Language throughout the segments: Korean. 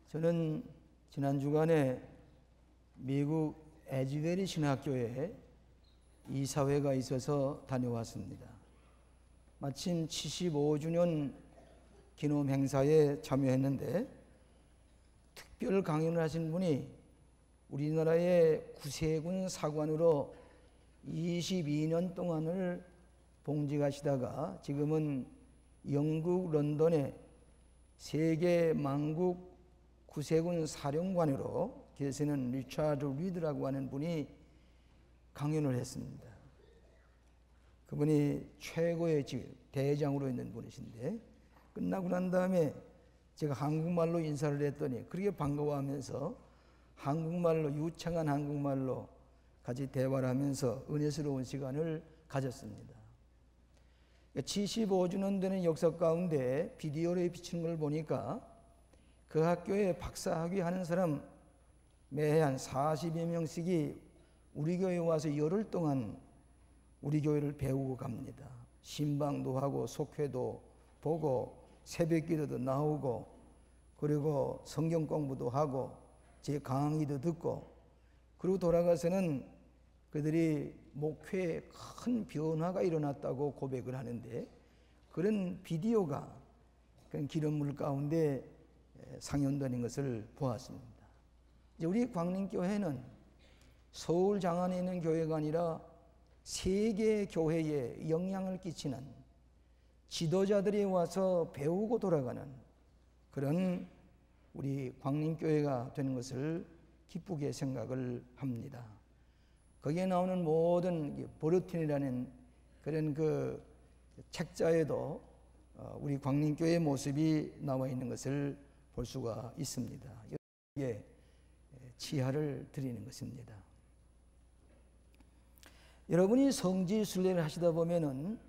저는 지난 주간에 미국 에즈베리 신학교에 이사회가 있어서 다녀왔습니다. 마침 75주년 기념 행사에 참여했는데 특별 강연을 하신 분이 우리나라의 구세군 사관으로 22년 동안을 봉직하시다가 지금은 영국 런던에 세계 만국 구세군 사령관으로 계시는 리차드 리드라고 하는 분이 강연을 했습니다. 그분이 최고의 대장으로 있는 분이신데 끝나고 난 다음에 제가 한국말로 인사를 했더니 그렇게 반가워하면서 한국말로 유창한 한국말로 같이 대화를 하면서 은혜스러운 시간을 가졌습니다. 75주년 되는 역사 가운데 비디오를 비치는 걸 보니까 그 학교에 박사학위 하는 사람 매한 40여 명씩이 우리 교회에 와서 열흘 동안 우리 교회를 배우고 갑니다. 신방도 하고 속회도 보고 새벽기도도 나오고 그리고 성경 공부도 하고 제 강의도 듣고 그리고 돌아가서는 그들이 목회에 큰 변화가 일어났다고 고백을 하는데 그런 비디오가 그런 기념물 가운데 상연되는 것을 보았습니다. 이제 우리 광림교회는 서울 장안에 있는 교회가 아니라 세계 교회에 영향을 끼치는 지도자들이 와서 배우고 돌아가는 그런 우리 광림교회가 되는 것을 기쁘게 생각을 합니다. 거기에 나오는 모든 버르틴이라는 그런 그 책자에도 우리 광림교회의 모습이 나와 있는 것을 볼 수가 있습니다. 여기에 치하를 드리는 것입니다. 여러분이 성지 순례를 하시다 보면은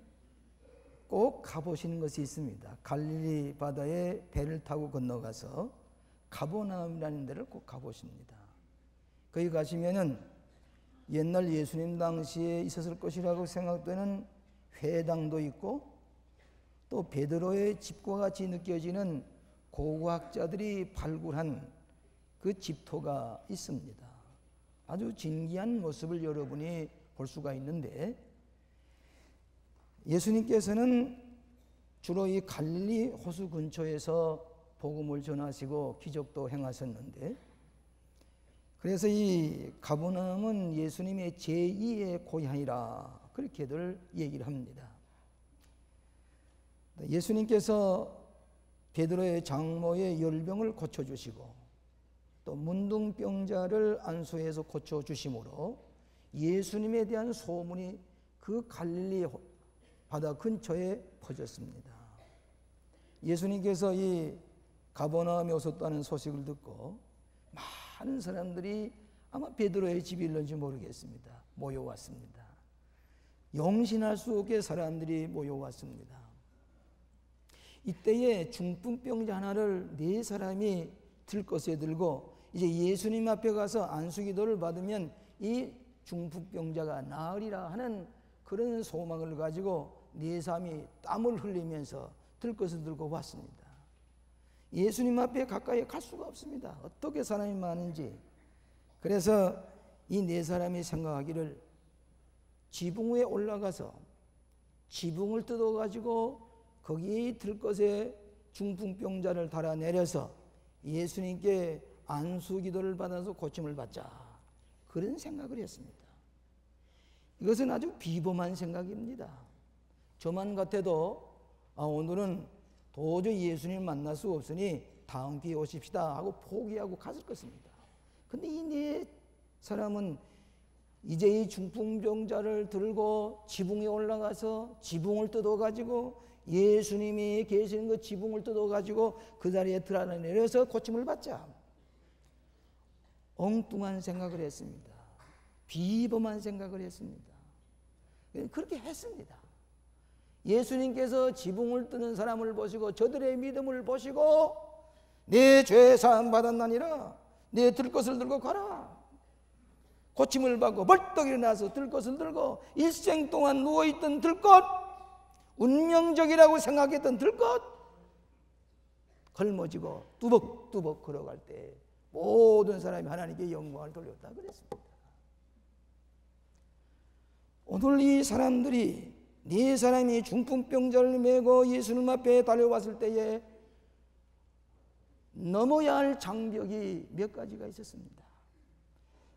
꼭 가보시는 것이 있습니다. 갈릴리 바다에 배를 타고 건너가서 가버나움이라는 데를 꼭 가보십니다. 거기 가시면은 옛날 예수님 당시에 있었을 것이라고 생각되는 회당도 있고 또 베드로의 집과 같이 느껴지는 고고학자들이 발굴한 그 집토가 있습니다. 아주 진기한 모습을 여러분이 볼 수가 있는데 예수님께서는 주로 이 갈릴리 호수 근처에서 복음을 전하시고 기적도 행하셨는데 그래서 이 가버나움은 예수님의 제2의 고향이라 그렇게들 얘기를 합니다. 예수님께서 베드로의 장모의 열병을 고쳐주시고 또 문둥병자를 안수해서 고쳐주심으로 예수님에 대한 소문이 그 갈릴리 바다 근처에 퍼졌습니다. 예수님께서 이 가버나움에 오셨다는 소식을 듣고 많은 사람들이 아마 베드로의 집일런지 모르겠습니다. 모여왔습니다. 용신할 수 없게 사람들이 모여왔습니다. 이때에 중풍병자 하나를 4사람이 들것에 들고 이제 예수님 앞에 가서 안수기도를 받으면 이 중풍병자가 나으리라 하는 그런 소망을 가지고 4사람이 땀을 흘리면서 들것을 들고 왔습니다. 예수님 앞에 가까이 갈 수가 없습니다. 어떻게 사람이 많은지. 그래서 이 4사람이 생각하기를 지붕 위에 올라가서 지붕을 뜯어가지고 거기 들것에 중풍병자를 달아내려서 예수님께 안수기도를 받아서 고침을 받자. 그런 생각을 했습니다. 이것은 아주 비범한 생각입니다. 저만 같아도 오늘은 도저히 예수님을 만날 수 없으니 다음 기회에 오십시다 하고 포기하고 갔을 것입니다. 그런데 이 4사람은 이제 이 중풍병자를 들고 지붕에 올라가서 지붕을 뜯어가지고 예수님이 계시는 그 지붕을 뜯어가지고 그 자리에 드러내려서 고침을 받자. 엉뚱한 생각을 했습니다. 비범한 생각을 했습니다. 그렇게 했습니다. 예수님께서 지붕을 뜨는 사람을 보시고 저들의 믿음을 보시고 내 죄 사함 받았나니라 내 들것을 들고 가라. 고침을 받고 벌떡 일어나서 들것을 들고 일생 동안 누워있던 들것, 운명적이라고 생각했던 들것 걸머지고 뚜벅뚜벅 걸어갈 때 모든 사람이 하나님께 영광을 돌렸다 그랬습니다. 오늘 이 사람들이 네 사람이 중풍병자를 메고 예수님 앞에 달려왔을 때에 넘어야 할 장벽이 몇 가지가 있었습니다.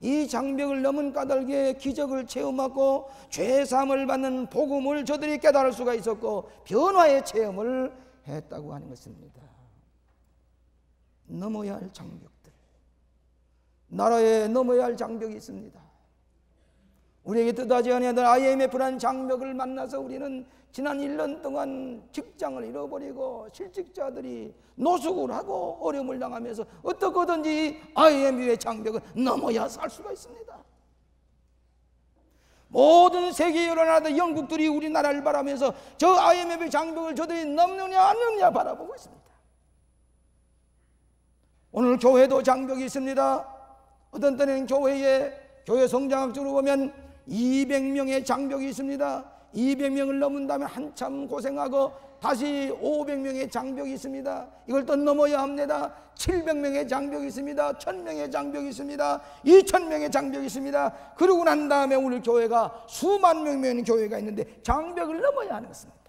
이 장벽을 넘은 까닭에 기적을 체험하고 죄사함을 받는 복음을 저들이 깨달을 수가 있었고 변화의 체험을 했다고 하는 것입니다. 넘어야 할 장벽들, 나라에 넘어야 할 장벽이 있습니다. 우리에게 뜻하지 아니하던 IMF라는 장벽을 만나서 우리는 지난 1년 동안 직장을 잃어버리고 실직자들이 노숙을 하고 어려움을 당하면서 어떻게든지 IMF의 장벽을 넘어야 살 수가 있습니다. 모든 세계에 일어나던 영국들이 우리나라를 바라면서 저 IMF의 장벽을 저들이 넘느냐 안 넘느냐 바라보고 있습니다. 오늘 교회도 장벽이 있습니다. 어떤 때는 교회 성장학적으로 보면 200명의 장벽이 있습니다. 200명을 넘은다면 한참 고생하고 다시 500명의 장벽이 있습니다. 이걸 또 넘어야 합니다. 700명의 장벽이 있습니다. 1000명의 장벽이 있습니다. 2000명의 장벽이 있습니다. 그러고 난 다음에 우리 교회가 수만 명의 교회가 있는데 장벽을 넘어야 하는 것입니다.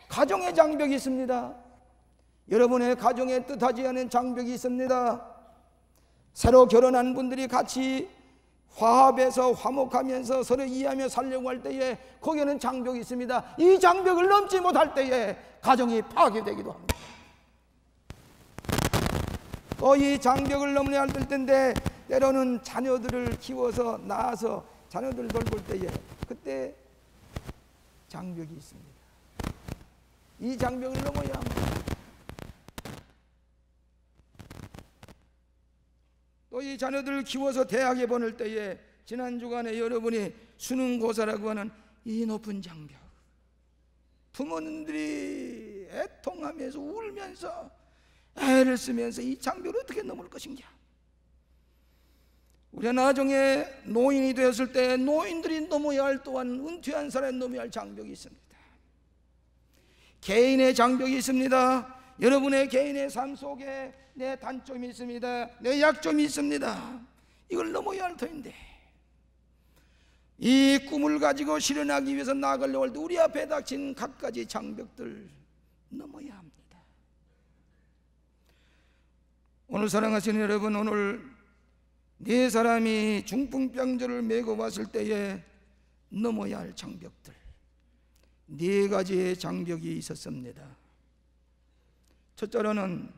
가정의 장벽이 있습니다. 여러분의 가정에 뜻하지 않은 장벽이 있습니다. 새로 결혼한 분들이 같이 화합해서 화목하면서 서로 이해하며 살려고 할 때에 거기에는 장벽이 있습니다. 이 장벽을 넘지 못할 때에 가정이 파괴되기도 합니다. 또 이 장벽을 넘어야 할 텐데 때로는 자녀들을 키워서 낳아서 자녀들을 돌볼 때에 그때 장벽이 있습니다. 이 장벽을 넘어야 합니다. 또 이 자녀들을 키워서 대학에 보낼 때에 지난 주간에 여러분이 수능고사라고 하는 이 높은 장벽, 부모님들이 애통하면서 울면서 애를 쓰면서 이 장벽을 어떻게 넘을 것인가. 우리가 나중에 노인이 되었을 때 노인들이 넘어야 할 또한 은퇴한 사람이 넘어야 할 장벽이 있습니다. 개인의 장벽이 있습니다. 여러분의 개인의 삶 속에 내 단점이 있습니다. 내 약점이 있습니다. 이걸 넘어야 할 터인데 이 꿈을 가지고 실현하기 위해서 나아가려고 할 때 우리 앞에 닥친 갖가지 장벽들 넘어야 합니다. 오늘 사랑하시는 여러분, 오늘 네 사람이 중풍병자를 메고 왔을 때에 넘어야 할 장벽들 네 가지의 장벽이 있었습니다. 첫째로는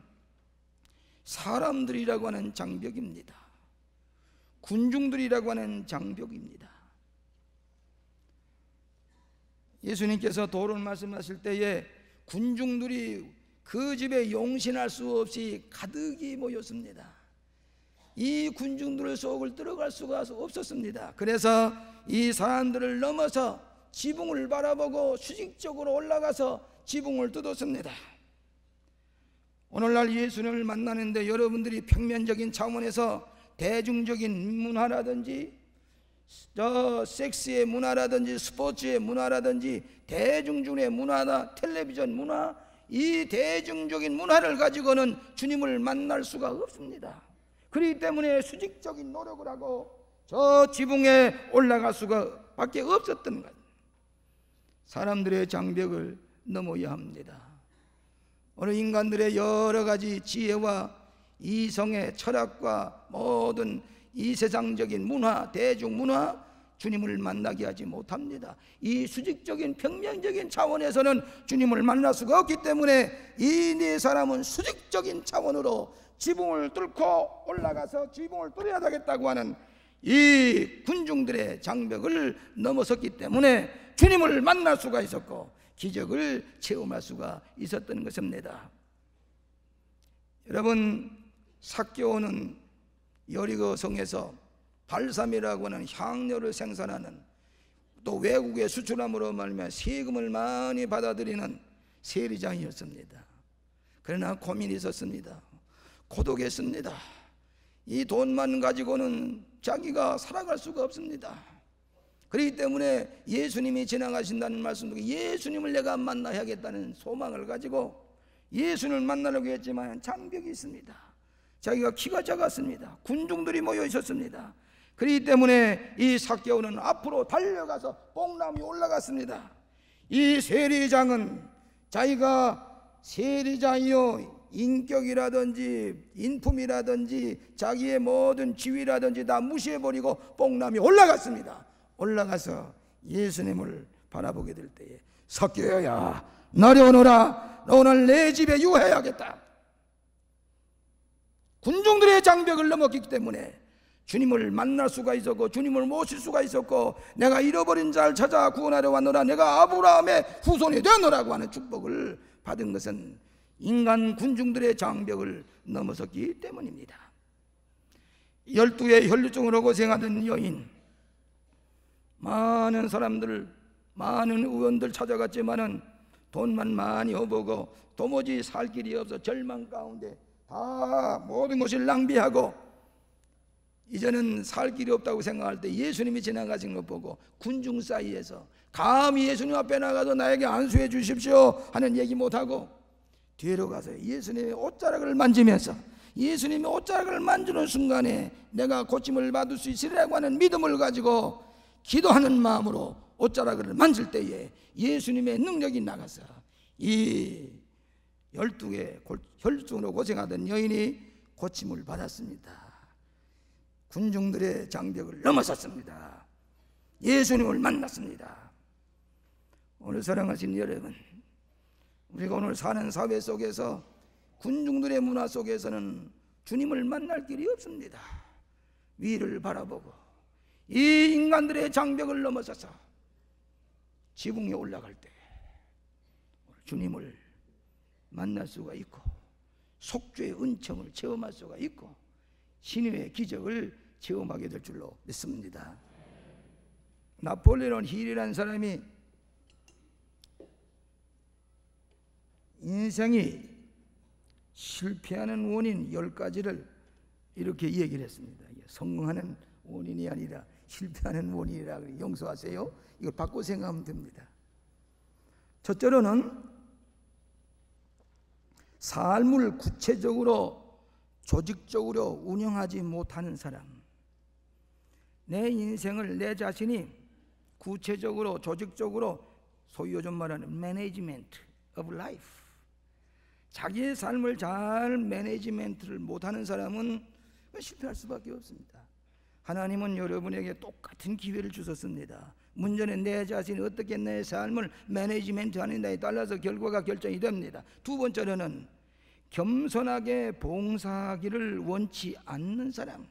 사람들이라고 하는 장벽입니다. 군중들이라고 하는 장벽입니다. 예수님께서 도를 말씀하실 때에 군중들이 그 집에 용신할 수 없이 가득히 모였습니다. 이 군중들 속을 들어갈 수가 없었습니다. 그래서 이 사람들을 넘어서 지붕을 바라보고 수직적으로 올라가서 지붕을 뜯었습니다. 오늘날 예수님을 만나는데 여러분들이 평면적인 차원에서 대중적인 문화라든지 섹스의 문화라든지 스포츠의 문화라든지 대중중의 문화나 텔레비전 문화, 이 대중적인 문화를 가지고는 주님을 만날 수가 없습니다. 그렇기 때문에 수직적인 노력을 하고 저 지붕에 올라갈 수가 밖에 없었던 것. 사람들의 장벽을 넘어야 합니다. 오늘 인간들의 여러 가지 지혜와 이성의 철학과 모든 이 세상적인 문화, 대중문화, 주님을 만나게 하지 못합니다. 이 수직적인 평면적인 차원에서는 주님을 만날 수가 없기 때문에 이 네 사람은 수직적인 차원으로 지붕을 뚫고 올라가서 지붕을 뚫어야 되겠다고 하는 이 군중들의 장벽을 넘어섰기 때문에 주님을 만날 수가 있었고 기적을 체험할 수가 있었던 것입니다. 여러분, 삭개오는 여리고 성에서 발삼이라고 하는 향료를 생산하는 또 외국에 수출함으로 말미암아 세금을 많이 받아들이는 세리장이었습니다. 그러나 고민이 있었습니다. 고독했습니다. 이 돈만 가지고는 자기가 살아갈 수가 없습니다. 그렇기 때문에 예수님이 지나가신다는 말씀 속에 예수님을 내가 만나야겠다는 소망을 가지고 예수님을 만나려고 했지만 장벽이 있습니다. 자기가 키가 작았습니다. 군중들이 모여 있었습니다. 그렇기 때문에 이 삭개오는 앞으로 달려가서 뽕나무에 올라갔습니다. 이 세리장은 자기가 세리장이요 인격이라든지 인품이라든지 자기의 모든 지위라든지 다 무시해버리고 뽕나무에 올라갔습니다. 올라가서 예수님을 바라보게 될 때에 삭개오야 너리 오너라. 너 오늘 내 집에 유해야겠다. 군중들의 장벽을 넘었기 때문에 주님을 만날 수가 있었고 주님을 모실 수가 있었고 내가 잃어버린 자를 찾아 구원하려 왔노라. 내가 아브라함의 후손이 되노라고 하는 축복을 받은 것은 인간 군중들의 장벽을 넘어섰기 때문입니다. 12의 혈류증으로 고생하던 여인, 많은 사람들, 많은 의원들 찾아갔지만은 돈만 많이 얻어보고 도무지 살 길이 없어 절망 가운데 다 모든 것을 낭비하고 이제는 살 길이 없다고 생각할 때 예수님이 지나가신 것 보고 군중 사이에서 감히 예수님 앞에 나가서 나에게 안수해 주십시오 하는 얘기 못하고 뒤로 가서 예수님의 옷자락을 만지면서 예수님의 옷자락을 만지는 순간에 내가 고침을 받을 수 있으리라고 하는 믿음을 가지고 기도하는 마음으로 옷자락을 만질 때에 예수님의 능력이 나가서 이 12개 혈증으로 고생하던 여인이 고침을 받았습니다. 군중들의 장벽을 넘어섰습니다. 예수님을 만났습니다. 오늘 사랑하신 여러분, 우리가 오늘 사는 사회 속에서 군중들의 문화 속에서는 주님을 만날 길이 없습니다. 위를 바라보고 이 인간들의 장벽을 넘어서서 지붕에 올라갈 때 주님을 만날 수가 있고 속죄의 은총을 체험할 수가 있고 신유의 기적을 체험하게 될 줄로 믿습니다. 나폴레온 힐이라는 사람이 인생이 실패하는 원인 10가지를 이렇게 얘기를 했습니다. 성공하는 원인이 아니라 실패하는 원인이라 용서하세요. 이걸 바꿔 생각하면 됩니다. 첫째로는 삶을 구체적으로 조직적으로 운영하지 못하는 사람. 내 인생을 내 자신이 구체적으로 조직적으로 소위 요즘 말하는 매니지먼트 of life, 자기의 삶을 잘 매니지먼트를 못하는 사람은 실패할 수밖에 없습니다. 하나님은 여러분에게 똑같은 기회를 주셨습니다. 문제는 내 자신이 어떻게 내 삶을 매니지먼트하는가에 따라서 결과가 결정이 됩니다. 두 번째로는 겸손하게 봉사하기를 원치 않는 사람.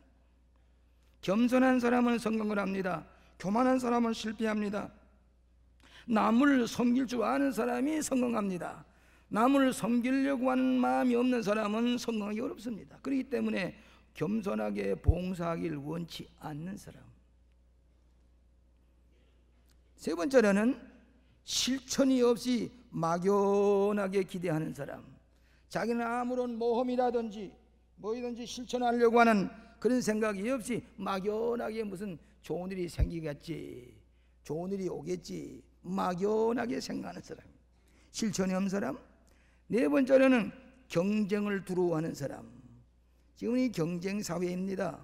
겸손한 사람은 성공을 합니다. 교만한 사람은 실패합니다. 남을 섬길 줄 아는 사람이 성공합니다. 남을 섬기려고 하는 마음이 없는 사람은 성공하기 어렵습니다. 그렇기 때문에 겸손하게 봉사하기를 원치 않는 사람. 세 번째로는 실천이 없이 막연하게 기대하는 사람. 자기는 아무런 모험이라든지 뭐이든지 실천하려고 하는 그런 생각이 없이 막연하게 무슨 좋은 일이 생기겠지, 좋은 일이 오겠지, 막연하게 생각하는 사람. 실천이 없는 사람. 네 번째로는 경쟁을 두려워하는 사람. 지금 이 경쟁 사회입니다.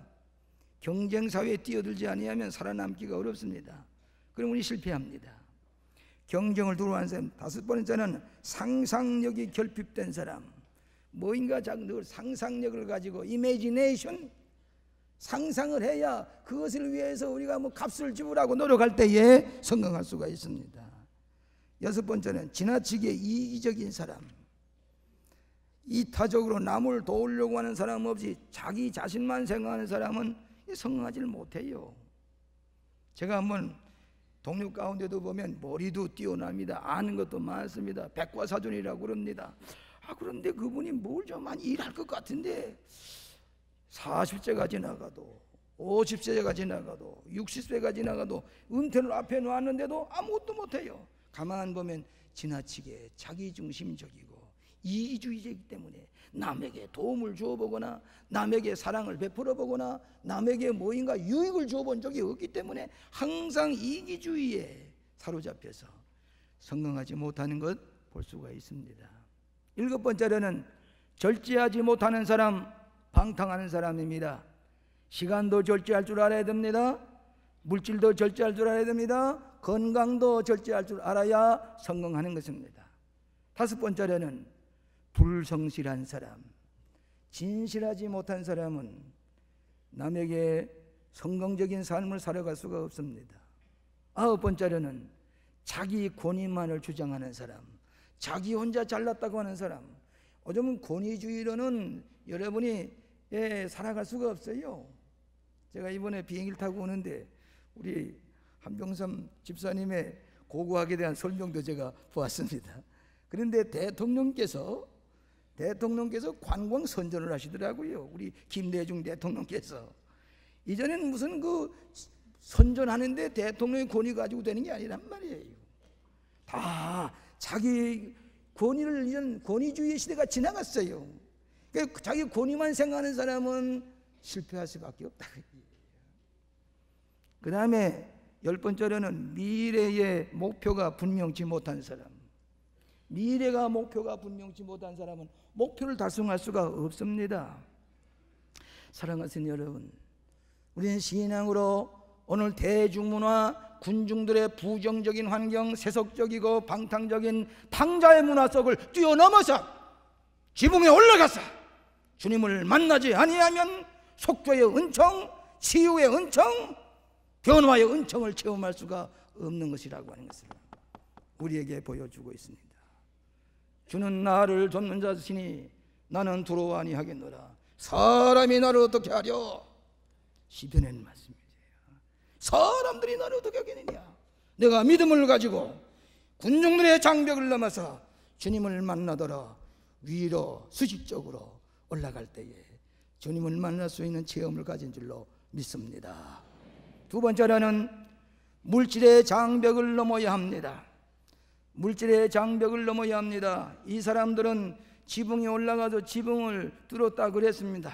경쟁 사회에 뛰어들지 아니하면 살아남기가 어렵습니다. 그럼 우리 실패합니다. 경쟁을 두려워하는 사람. 다섯 번째는 상상력이 결핍된 사람. 뭐인가 늘 상상력을 가지고 이미지네이션, 상상을 해야 그것을 위해서 우리가 뭐 값을 지불하고 노력할 때에 성공할 수가 있습니다. 여섯 번째는 지나치게 이기적인 사람. 이타적으로 남을 도우려고 하는 사람 없이 자기 자신만 생각하는 사람은 성공하지를 못해요. 제가 한번 동료 가운데도 보면 머리도 뛰어납니다. 아는 것도 많습니다. 백과사전이라고 그럽니다. 그런데 그분이 뭘 좀 많이 일할 것 같은데 40세가 지나가도 50세가 지나가도 60세가 지나가도 은퇴를 앞에 놓았는데도 아무것도 못해요. 가만 보면 지나치게 자기중심적이고 이기주의자이기 때문에 남에게 도움을 주어보거나 남에게 사랑을 베풀어보거나 남에게 뭐인가 유익을 주어본 적이 없기 때문에 항상 이기주의에 사로잡혀서 성공하지 못하는 것 볼 수가 있습니다. 7번째로는 절제하지 못하는 사람, 방탕하는 사람입니다. 시간도 절제할 줄 알아야 됩니다. 물질도 절제할 줄 알아야 됩니다. 건강도 절제할 줄 알아야 성공하는 것입니다. 5번째로는 불성실한 사람, 진실하지 못한 사람은 남에게 성공적인 삶을 살아갈 수가 없습니다. 9번째로는 자기 권위만을 주장하는 사람, 자기 혼자 잘났다고 하는 사람. 어쩌면 권위주의로는 여러분이 살아갈 수가 없어요. 제가 이번에 비행기를 타고 오는데 우리 한병삼 집사님의 고고학에 대한 설명도 제가 보았습니다. 그런데 대통령께서 관광 선전을 하시더라고요. 우리 김대중 대통령께서. 이전에는 무슨 그 선전하는데 대통령의 권위 가지고 되는 게 아니란 말이에요. 다 자기 권위를 이전 권위주의 시대가 지나갔어요. 그러니까 자기 권위만 생각하는 사람은 실패할 수밖에 없다. 그 다음에 10번째로는 미래의 목표가 분명치 못한 사람. 미래가 목표가 분명치 못한 사람은 목표를 달성할 수가 없습니다. 사랑하시는 여러분, 우리는 신앙으로 오늘 대중문화, 군중들의 부정적인 환경, 세속적이고 방탕적인 탕자의 문화 속을 뛰어넘어서 지붕에 올라가서 주님을 만나지 아니하면 속죄의 은총, 치유의 은총, 변화의 은총을 체험할 수가 없는 것이라고 하는 것을 우리에게 보여주고 있습니다. 주는 나를 돕는 자시니 나는 두려워 아니하겠노라. 사람이 나를 어떻게 하려? 시편에는 말씀이에요. 사람들이 나를 어떻게 하겠느냐? 내가 믿음을 가지고 군중들의 장벽을 넘어서 주님을 만나더라 위로 수직적으로 올라갈 때에 주님을 만날 수 있는 체험을 가진 줄로 믿습니다. 2번째로는 물질의 장벽을 넘어야 합니다. 물질의 장벽을 넘어야 합니다. 이 사람들은 지붕에 올라가서 지붕을 뚫었다 그랬습니다.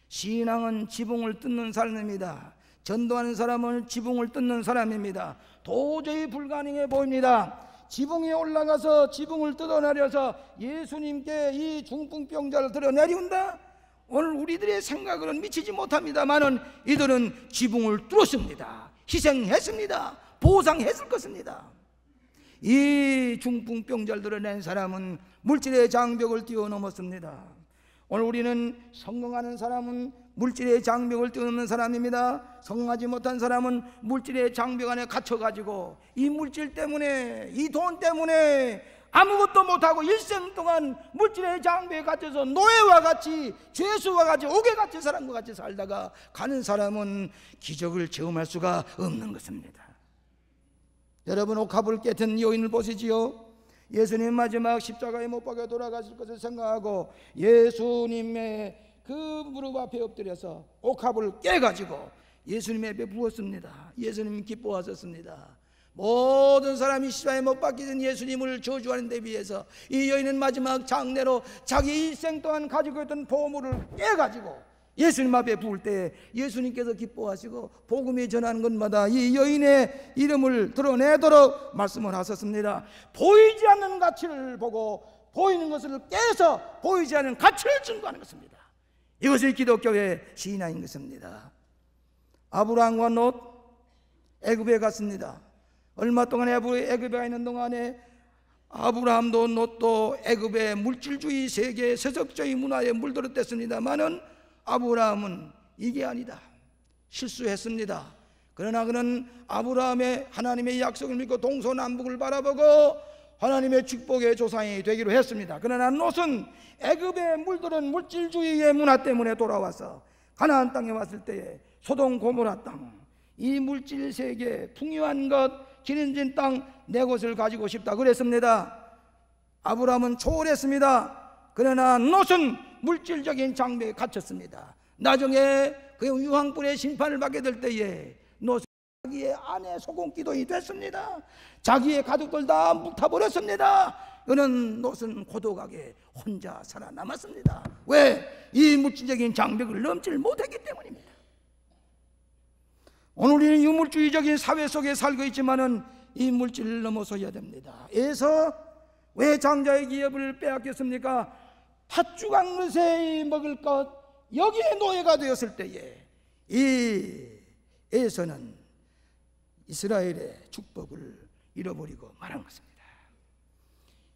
신앙은 지붕을 뚫는 삶입니다. 전도하는 사람은 지붕을 뚫는 사람입니다. 도저히 불가능해 보입니다. 지붕에 올라가서 지붕을 뜯어내려서 예수님께 이 중풍병자를 들어내리운다? 오늘 우리들의 생각으로는 미치지 못합니다만은 이들은 지붕을 뚫었습니다. 희생했습니다. 보상했을 것입니다. 이 중풍병자를 들어낸 사람은 물질의 장벽을 뛰어넘었습니다. 오늘 우리는 성공하는 사람은 물질의 장벽을 뛰어넘는 사람입니다. 성공하지 못한 사람은 물질의 장벽 안에 갇혀가지고 이 물질 때문에, 이 돈 때문에 아무것도 못하고 일생 동안 물질의 장벽에 갇혀서 노예와 같이, 죄수와 같이, 옥에갇힌 사람과 같이 살다가 가는 사람은 기적을 체험할 수가 없는 것입니다. 여러분, 옥합을 깨튼 여인을 보시지요. 예수님 마지막 십자가에 못 박혀 돌아가실 것을 생각하고 예수님의 그 무릎 앞에 엎드려서 옥합을 깨가지고 예수님 앞에 부었습니다. 예수님 기뻐하셨습니다. 모든 사람이 십자가에 못 박히신 예수님을 저주하는 데 비해서 이 여인은 마지막 장례로 자기 일생 동안 가지고 있던 보물을 깨가지고 예수님 앞에 부을 때 예수님께서 기뻐하시고 복음이 전하는 것마다 이 여인의 이름을 드러내도록 말씀을 하셨습니다. 보이지 않는 가치를 보고 보이는 것을 깨서 보이지 않는 가치를 증거하는 것입니다. 이것이 기독교의 신앙인 것입니다. 아브라함과 롯 애굽에 갔습니다. 얼마 동안 애굽에 가 있는 동안에 아브라함도 롯도 애굽의 물질주의 세계, 세속주의 문화에 물들었댔습니다마는 아브라함은 이게 아니다. 실수했습니다. 그러나 그는 아브라함의 하나님의 약속을 믿고 동서남북을 바라보고 하나님의 축복의 조상이 되기로 했습니다. 그러나 롯은 애굽에 물들은 물질주의의 문화 때문에 돌아와서 가나안 땅에 왔을 때에 소돔 고모라 땅, 이 물질 세계 풍요한 것, 기름진 땅, 내 곳을 가지고 싶다 그랬습니다. 아브라함은 초월했습니다. 그러나 롯은 물질적인 장벽에 갇혔습니다. 나중에 그 유황불의 심판을 받게 될 때에 롯은 자기의 아내 소금기둥이 됐습니다. 자기의 가족들 다 묵타버렸습니다. 그는 롯은 고독하게 혼자 살아남았습니다. 왜? 이 물질적인 장벽을 넘지를 못했기 때문입니다. 오늘 우리는 유물주의적인 사회 속에 살고 있지만은 이 물질을 넘어서야 됩니다. 에서 왜 장자의 기업을 빼앗겼습니까? 팥죽한 것에 먹을 것, 여기에 노예가 되었을 때에 이 에서는 이스라엘의 축복을 잃어버리고 말한 것입니다.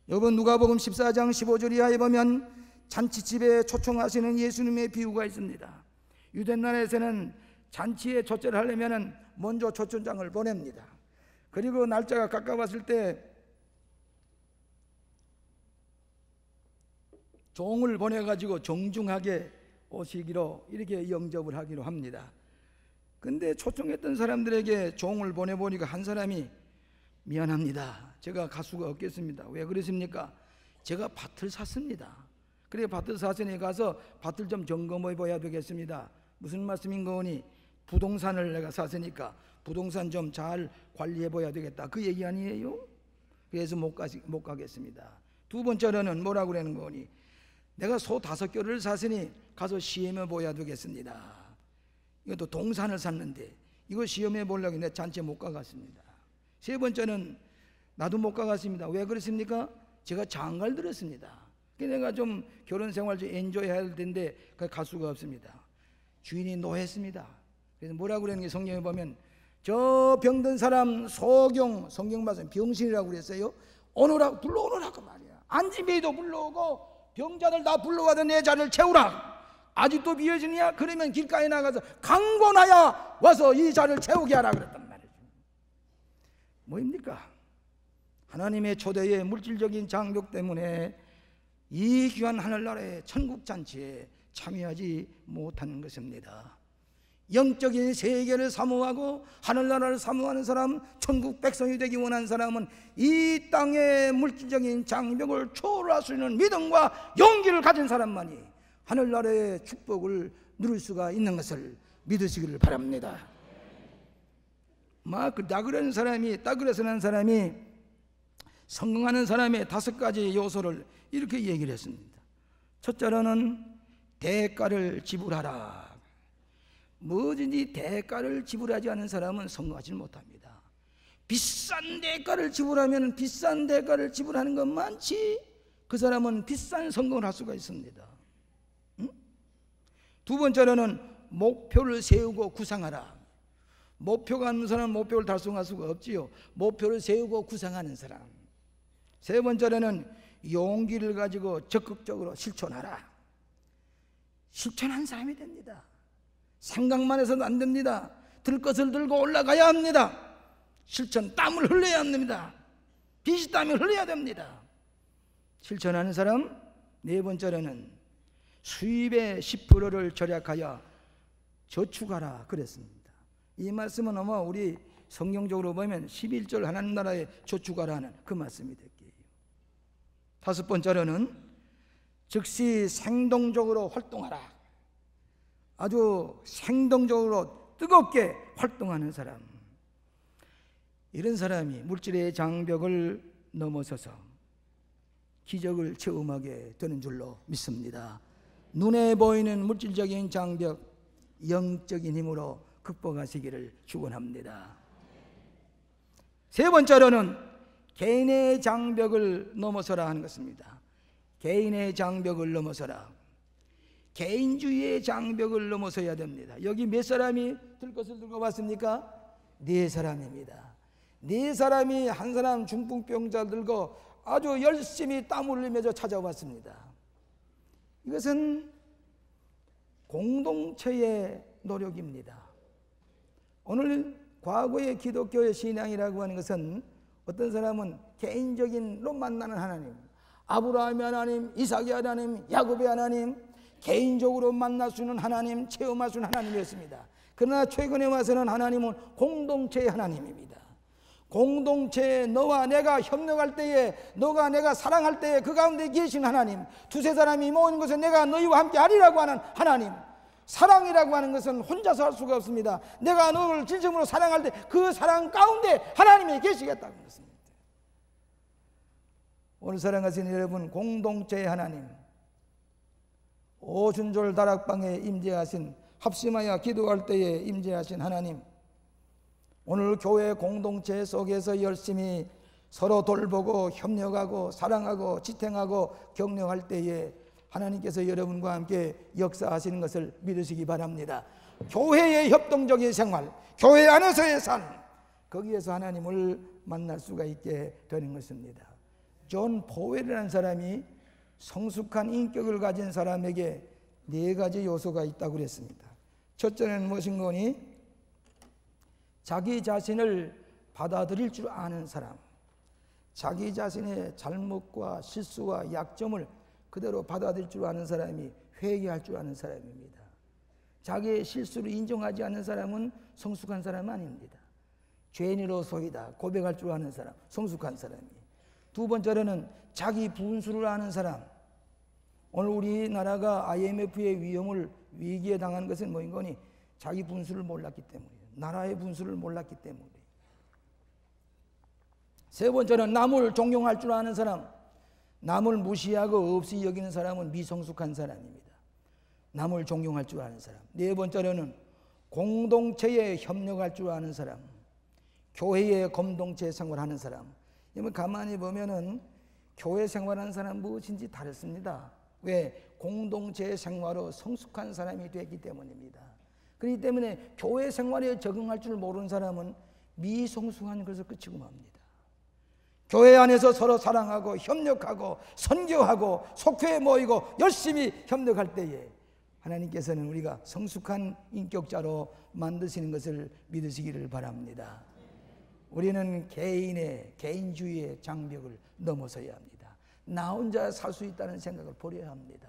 여러분, 누가복음 14장 15절 이하에 보면 잔치집에 초청하시는 예수님의 비유가 있습니다. 유대나라에서는 잔치에 초대를 하려면 먼저 초청장을 보냅니다. 그리고 날짜가 가까웠을 때 종을 보내가지고 정중하게 오시기로 이렇게 영접을 하기로 합니다. 근데 초청했던 사람들에게 종을 보내보니까 한 사람이 미안합니다, 제가 갈 수가 없겠습니다. 왜 그러십니까? 제가 밭을 샀습니다. 그래 밭을 샀으니 가서 밭을 좀 점검해 봐야 되겠습니다. 무슨 말씀인가 하니 부동산을 내가 샀으니까 부동산 좀 잘 관리해 봐야 되겠다, 그 얘기 아니에요? 그래서 못 가겠습니다. 두 번째로는 뭐라고 그러는 거니, 내가 소 5켤을 샀으니 가서 시험해 봐야 되겠습니다. 이것도 동산을 샀는데 이거 시험해 보려고 내 잔치에 못 가갔습니다. 세 번째는 나도 못 가갔습니다. 왜 그렇습니까? 제가 장가를 들었습니다. 내가 좀 결혼 생활 좀 엔조이 해야 될 텐데 갈 수가 없습니다. 주인이 노했습니다. 그래서 뭐라고 그러는 게 성경에 보면 저 병든 사람 소경, 성경 말씀 병신이라고 그랬어요. 오너라 불러오너라고 말이야. 안지메이도 불러오고 병자들 다 불러와서 내 잔을 채우라. 아직도 비어지냐? 그러면 길가에 나가서 강권하여 와서 이 잔을 채우게 하라 그랬단 말이죠. 뭐입니까? 하나님의 초대의 물질적인 장벽 때문에 이 귀한 하늘나라의 천국잔치에 참여하지 못하는 것입니다. 영적인 세계를 사모하고 하늘나라를 사모하는 사람, 천국 백성이 되기 원하는 사람은 이 땅의 물질적인 장벽을 초월할 수 있는 믿음과 용기를 가진 사람만이 하늘나라의 축복을 누릴 수가 있는 것을 믿으시기를 바랍니다. 나 그런 사람이, 따그레스라는 사람이 성공하는 사람의 5가지 요소를 이렇게 얘기를 했습니다. 첫째로는 대가를 지불하라. 뭐든지 대가를 지불하지 않은 사람은 성공하지 못합니다. 비싼 대가를 지불하면 비싼 대가를 지불하는 것 많지, 그 사람은 비싼 성공을 할 수가 있습니다. 응? 두 번째로는 목표를 세우고 구상하라. 목표가 없는 사람은 목표를 달성할 수가 없지요. 목표를 세우고 구상하는 사람. 세 번째로는 용기를 가지고 적극적으로 실천하라. 실천한 사람이 됩니다. 생각만 해서는 안 됩니다. 들 것을 들고 올라가야 합니다. 실천, 땀을 흘려야 합니다. 빛이 땀을 흘려야 됩니다. 실천하는 사람. 네 번째로는 수입의 10%를 절약하여 저축하라 그랬습니다. 이 말씀은 아마 우리 성경적으로 보면 11절 하나님 나라에 저축하라는 그 말씀이 될게요. 다섯 번째로는 즉시 생동적으로 활동하라. 아주 생동적으로 뜨겁게 활동하는 사람, 이런 사람이 물질의 장벽을 넘어서서 기적을 체험하게 되는 줄로 믿습니다. 눈에 보이는 물질적인 장벽, 영적인 힘으로 극복하시기를 축원합니다. 세 번째로는 개인의 장벽을 넘어서라 하는 것입니다. 개인의 장벽을 넘어서라. 개인주의의 장벽을 넘어서야 됩니다. 여기 몇 사람이 들 것을 들고 왔습니까? 4사람입니다. 4사람이 한 사람 중풍병자 들고 아주 열심히 땀 흘리면서 찾아왔습니다. 이것은 공동체의 노력입니다. 오늘 과거의 기독교의 신앙이라고 하는 것은 어떤 사람은 개인적인로 만나는 하나님, 아브라함의 하나님, 이삭의 하나님, 야곱의 하나님, 개인적으로 만날 수 있는 하나님, 체험할 수 있는 하나님이었습니다. 그러나 최근에 와서는 하나님은 공동체의 하나님입니다. 공동체에 너와 내가 협력할 때에, 너가 내가 사랑할 때에 그 가운데 계신 하나님, 2-3 사람이 모이는 것은 내가 너희와 함께 하리라고 하는 하나님, 사랑이라고 하는 것은 혼자서 할 수가 없습니다. 내가 너를 진심으로 사랑할 때 그 사랑 가운데 하나님이 계시겠다는 것입니다. 오늘 사랑하시는 여러분, 공동체의 하나님, 오순절 다락방에 임재하신, 합심하여 기도할 때에 임재하신 하나님, 오늘 교회 공동체 속에서 열심히 서로 돌보고 협력하고 사랑하고 지탱하고 격려할 때에 하나님께서 여러분과 함께 역사하시는 것을 믿으시기 바랍니다. 교회의 협동적인 생활, 교회 안에서의 삶, 거기에서 하나님을 만날 수가 있게 되는 것입니다. 존 포웰이라는 사람이 성숙한 인격을 가진 사람에게 4가지 요소가 있다고 그랬습니다. 첫째는 무엇인 거니? 자기 자신을 받아들일 줄 아는 사람, 자기 자신의 잘못과 실수와 약점을 그대로 받아들일 줄 아는 사람이 회개할 줄 아는 사람입니다. 자기의 실수를 인정하지 않는 사람은 성숙한 사람 아닙니다. 죄인으로서이다 고백할 줄 아는 사람, 성숙한 사람이에요. 두 번째로는 자기 분수를 아는 사람. 오늘 우리나라가 IMF의 위기에 당한 것은 뭐인 거니? 자기 분수를 몰랐기 때문이에요. 나라의 분수를 몰랐기 때문이에요. 세 번째는 남을 존경할 줄 아는 사람. 남을 무시하고 없이 여기는 사람은 미성숙한 사람입니다. 남을 존경할 줄 아는 사람. 네 번째로는 공동체에 협력할 줄 아는 사람. 교회의 공동체 생활하는 사람. 여러분 가만히 보면은 교회 생활하는 사람 무엇인지 다릅니다. 왜? 공동체 생활로 성숙한 사람이 되기 때문입니다. 그렇기 때문에 교회 생활에 적응할 줄 모르는 사람은 미성숙한 것을 끝이고 맙니다. 교회 안에서 서로 사랑하고 협력하고 선교하고 속회에 모이고 열심히 협력할 때에 하나님께서는 우리가 성숙한 인격자로 만드시는 것을 믿으시기를 바랍니다. 우리는 개인주의의 장벽을 넘어서야 합니다. 나 혼자 살 수 있다는 생각을 버려야 합니다.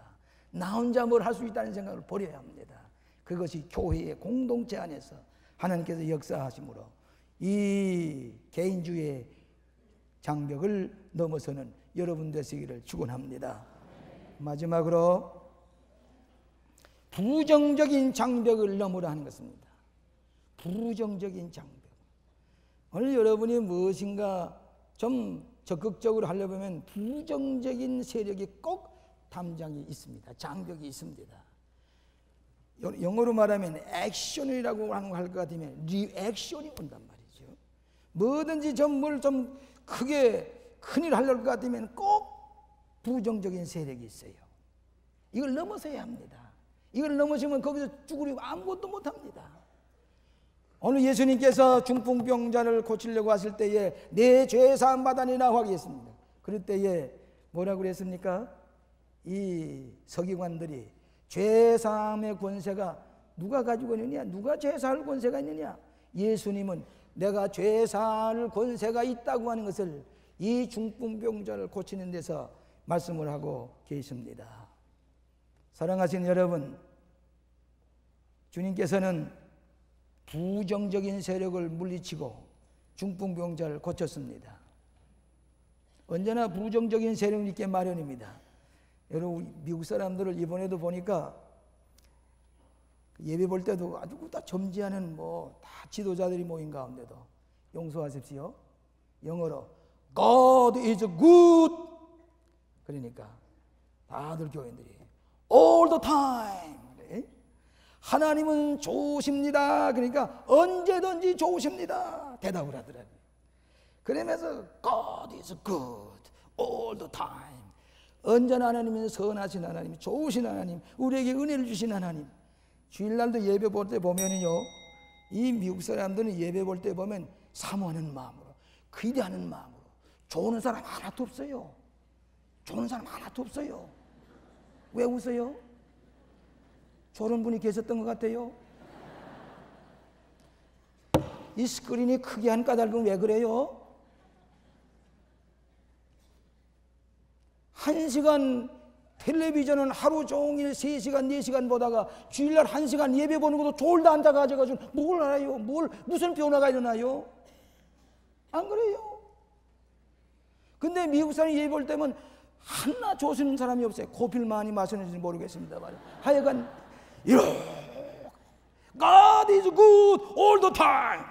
나 혼자 뭘 할 수 있다는 생각을 버려야 합니다. 그것이 교회의 공동체 안에서 하나님께서 역사하심으로 이 개인주의의 장벽을 넘어서는 여러분 되시기를 축원합니다. 마지막으로 부정적인 장벽을 넘으라 하는 것입니다. 부정적인 장벽. 오늘 여러분이 무엇인가 좀 적극적으로 하려고 하면 부정적인 세력이 꼭 담장이 있습니다. 장벽이 있습니다. 영어로 말하면 액션이라고 할 것 같으면 리액션이 온단 말이죠. 뭐든지 뭘 좀 크게 큰일 하려고 것 같으면 꼭 부정적인 세력이 있어요. 이걸 넘어서야 합니다. 이걸 넘어서면 거기서 쭈그리고 아무것도 못합니다. 오늘 예수님께서 중풍병자를 고치려고 하실 때에 내 죄 사함 받으니라 하겠습니다. 그럴 때에 뭐라고 그랬습니까? 이 서기관들이 죄 사함의 권세가 누가 가지고 있느냐? 누가 죄 사할 권세가 있느냐? 예수님은 내가 죄 사할 권세가 있다고 하는 것을 이 중풍병자를 고치는 데서 말씀을 하고 계십니다. 사랑하시는 여러분, 주님께서는 부정적인 세력을 물리치고 중풍병자를 고쳤습니다. 언제나 부정적인 세력이 있게 마련입니다. 여러분 미국 사람들을 이번에도 보니까 예배 볼 때도 아주 다 점지하는 다 지도자들이 모인 가운데도 용서하십시오. 영어로 God is good. 그러니까 다들 교인들이 all the time. 하나님은 좋으십니다. 그러니까 언제든지 좋으십니다. 대답을 하더라고요. 그러면서 God is good all the time. 언제나 하나님은 선하신 하나님, 좋으신 하나님, 우리에게 은혜를 주신 하나님. 주일날도 예배 볼 때 보면요, 이 미국 사람들은 예배 볼 때 보면 사모하는 마음으로, 기대하는 마음으로. 좋은 사람 하나도 없어요. 좋은 사람 하나도 없어요. 왜 웃어요? 저런 분이 계셨던 것 같아요. 이 스크린이 크게 한 까닭은 왜 그래요? 1시간 텔레비전은 하루 종일 3시간, 4시간 보다가 주일날 1시간 예배 보는 것도 졸다 앉아가지고 뭘 알아요? 무슨 변화가 일어나요? 안 그래요? 근데 미국 사람이 예배 볼 때면 하나 좋으시는 사람이 없어요. 코피를 많이 마시는지 모르겠습니다. 하여간 이렇게 God is good all the time.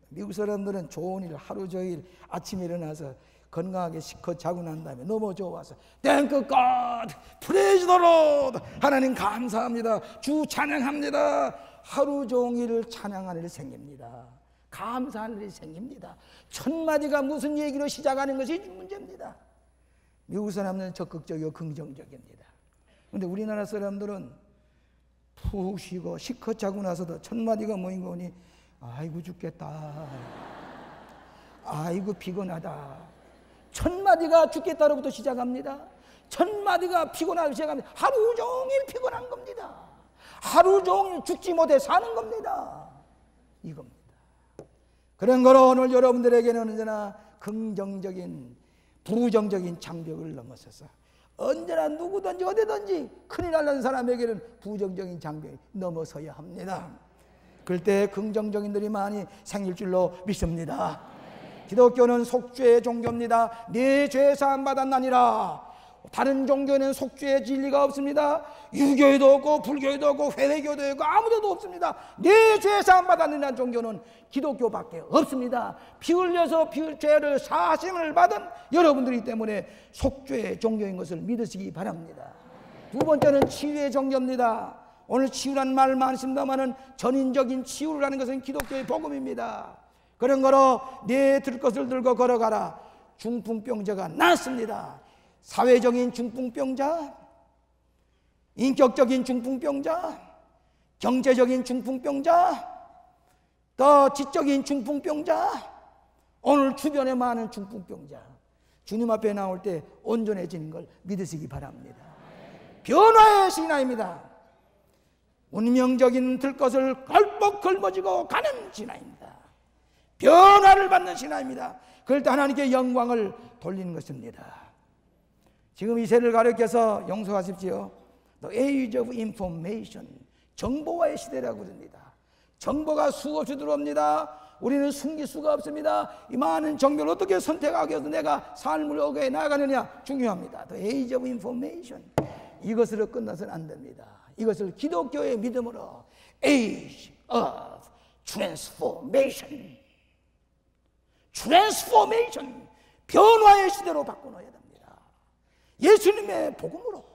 미국 사람들은 좋은 일 하루 종일 아침에 일어나서 건강하게 실컷 자고 난 다음에 너무 좋아서 Thank God, Praise the Lord, 하나님 감사합니다, 주 찬양합니다. 하루 종일 찬양하는 일이 생깁니다. 감사하는 일이 생깁니다. 첫 마디가 무슨 얘기로 시작하는 것이 문제입니다. 미국 사람들은 적극적이고 긍정적입니다. 그런데 우리나라 사람들은 푹 쉬고 실컷 자고 나서도 첫 마디가 뭐인 거니? 아이고 죽겠다, 아이고 피곤하다. 첫 마디가 죽겠다로부터 시작합니다. 첫 마디가 피곤하기 시작합니다. 하루 종일 피곤한 겁니다. 하루 종일 죽지 못해 사는 겁니다. 이겁니다. 그런 거로 오늘 여러분들에게는 언제나 긍정적인, 부정적인 장벽을 넘어서서 언제나 누구든지 어디든지 큰일 나는 사람에게는 부정적인 장벽이 넘어서야 합니다. 그럴 때 긍정적인들이 많이 생길 줄로 믿습니다. 기독교는 속죄의 종교입니다. 네 죄 사함 받았나니라. 다른 종교에는 속죄의 진리가 없습니다. 유교에도 없고 불교에도 없고 회회교도 없고 아무데도 없습니다. 네 죄 사함 받았느냐는 종교는 기독교밖에 없습니다. 피 흘려서 죄를 사하심을 받은 여러분들이기 때문에 속죄의 종교인 것을 믿으시기 바랍니다. 두 번째는 치유의 종교입니다. 오늘 치유란 말 많습니다만은 전인적인 치유를 하는 것은 기독교의 복음입니다. 그런 거로 네 들 것을 들고 걸어가라. 중풍병자가 낫습니다. 사회적인 중풍병자, 인격적인 중풍병자, 경제적인 중풍병자, 더 지적인 중풍병자, 오늘 주변에 많은 중풍병자, 주님 앞에 나올 때 온전해지는 걸 믿으시기 바랍니다. 변화의 신앙입니다. 운명적인 들것을 걸뻑 걸머지고 가는 신앙입니다. 변화를 받는 신앙입니다. 그럴 때 하나님께 영광을 돌리는 것입니다. 지금 이 세를 가리켜서 용서하십시오. The age of information, 정보화의 시대라고 그럽니다. 정보가 수없이 들어옵니다. 우리는 숨길 수가 없습니다. 이 많은 정보를 어떻게 선택하기 위해서 내가 삶을 어떻게 나아가느냐 중요합니다. The age of information, 이것으로 끝나서는 안 됩니다. 이것을 기독교의 믿음으로 age of transformation, 트랜스포메이션, 변화의 시대로 바꿔놓아야 됩니다. 예수님의 복음으로,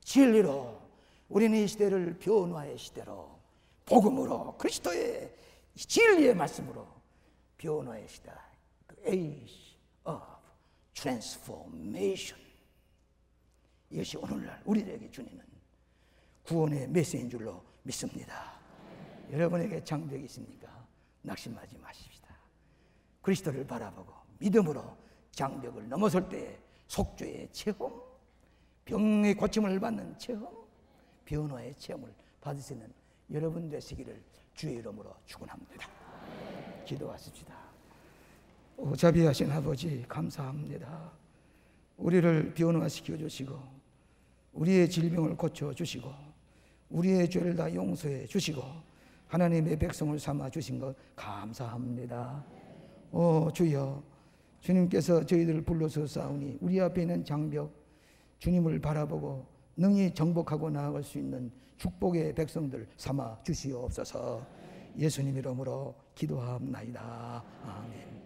진리로 우리는 이 시대를 변화의 시대로, 복음으로, 그리스도의 진리의 말씀으로 변화의 시대, age of transformation, 이것이 오늘날 우리에게 주니는 구원의 메시지인 줄로 믿습니다. 여러분에게 장벽이 있습니까? 낙심하지 마십시다. 그리스도를 바라보고 믿음으로 장벽을 넘어설 때 속죄의 체험, 병의 고침을 받는 체험, 변화의 체험을 받을 수 있는 여러분 되시기를 주의 이름으로 축원합니다. 기도하십시다. 오 자비하신 아버지 감사합니다. 우리를 변화시켜 주시고 우리의 질병을 고쳐 주시고 우리의 죄를 다 용서해 주시고 하나님의 백성을 삼아 주신 것 감사합니다. 주여, 주님께서 저희들을 불러서 싸우니 우리 앞에 있는 장벽, 주님을 바라보고 능히 정복하고 나아갈 수 있는 축복의 백성들 삼아 주시옵소서. 예수님 이름으로 기도하옵나이다. 아멘.